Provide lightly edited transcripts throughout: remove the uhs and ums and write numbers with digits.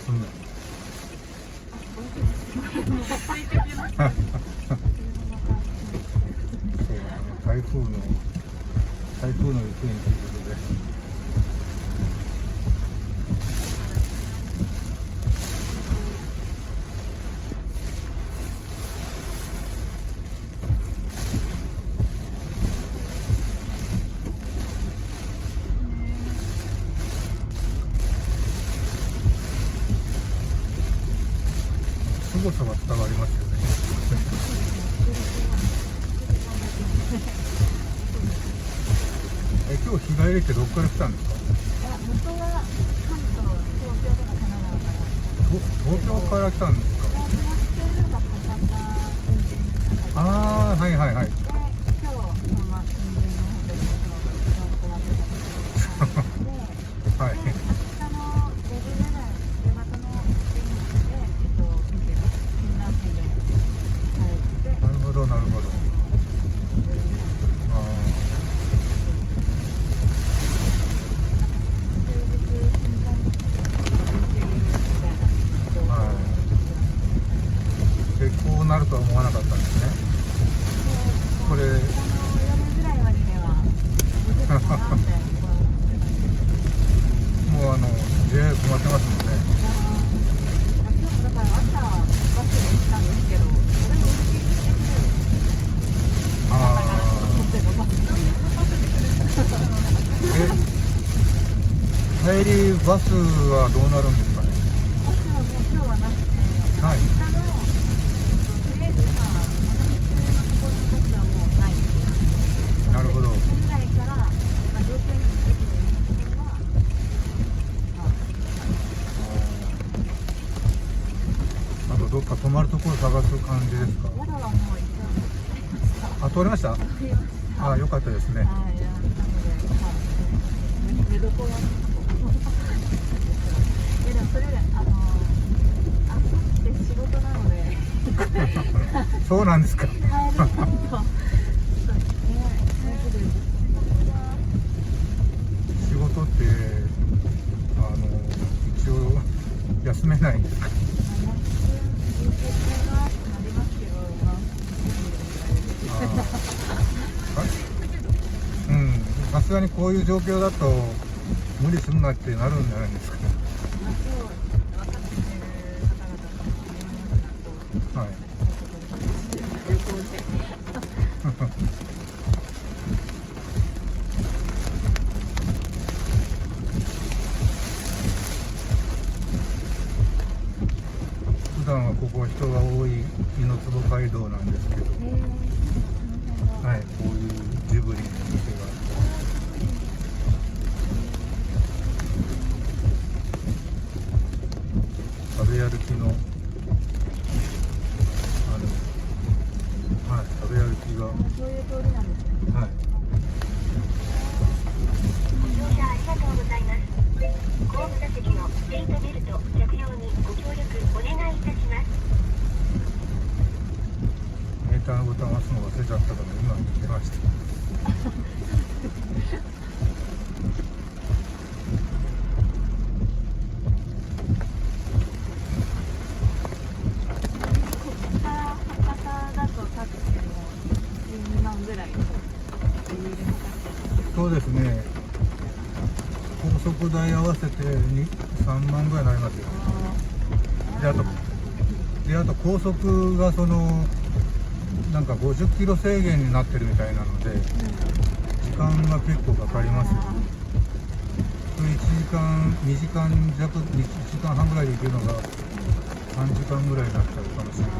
すんの？そう台風の雪にということで。すごさが伝わりますよね。今日日帰りってどこから来たんですか？元は関東、東京とか神奈川から。東京から来たんですか？ああ、はいはいはい。で、今日、近隣のホテルのはい。明日の5時ぐらい、大和の電気で、診断水で帰って、なるほどなるほど。ああ、はい。でこうなるとは思わなかったんですね。これ。夜ぐらいまでには無事かなって思って。もうJA 困ってますもんね。今日だから朝バスで行ったんですけど、それも運賃してくる。ああ。帰りバスはどうなるんですかね。バスはもう今日はなくて、はい。明日のとりあえず今私のところのバスはもうないんですよ。なるほど。仙台から、上京に駅のところは、あとどっか泊まるところ探す感じですか。宿はもう一応あ、通りました。取りました。あ、よかったですね。はい、なので、寝床はでもそれであって仕事なのでそうなんですか。帰れないとそうですね。仕事って一応休めないんですか。うん、さすがにこういう状況だと無理すんなってなるんじゃないですか。はい。普段はここ人が多い猪坪街道なんですけど、はい、こういうジブリの店が。食べ歩きのはい、食べ歩きが。そういう通りなんですね。はい。ご乗車ありがとうございます。後部座席のシートベルト着用にご協力お願いいたします。メーターのボタンを押すの忘れちゃったから今出ました。そうですね。高速代合わせて3万ぐらいになりますよ。であと高速がなんか50キロ制限になってるみたいなので、時間が結構かかりますよ。1時間2時間弱1時間半ぐらいで行けるのが3時間ぐらいになっちゃうかもしれない。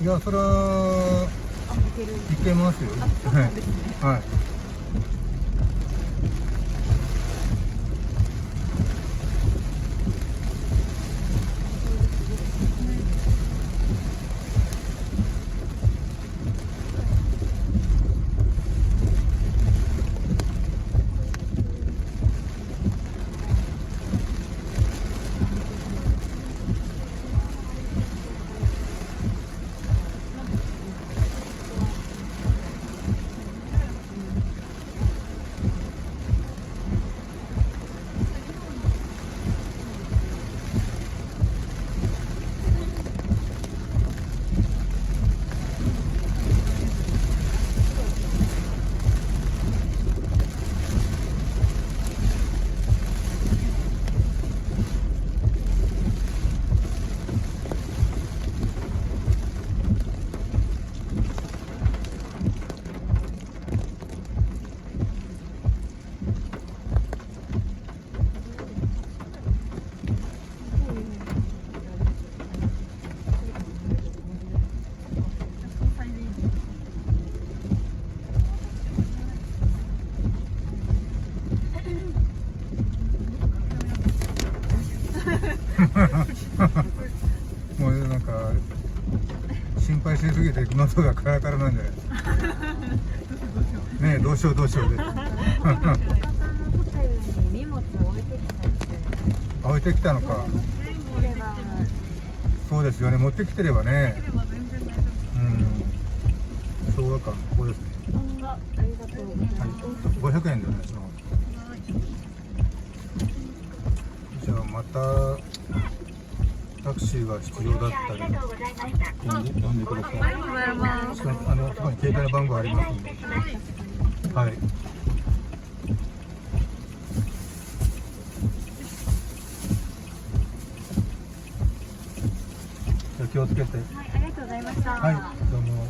いや、それはいけますよ。はい。配しすぎて喉がカラカラなんじゃないですか。ねえ、どうしようで。博多のホテルに荷物を置いてきたりして置いてきたのか。これがそうですよね、持ってきてればね。れば全然大丈うん。小学館、ここですね。ありがとうございはい、ます。 500円でお願いします。じゃあまたタクシーが必要だったらありがとうございました。呼んでください。ありがとうございます。そこに携帯の番号ありますんで。はい。じゃあ気をつけて。はい、ありがとうございました。はい、どうも。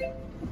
す。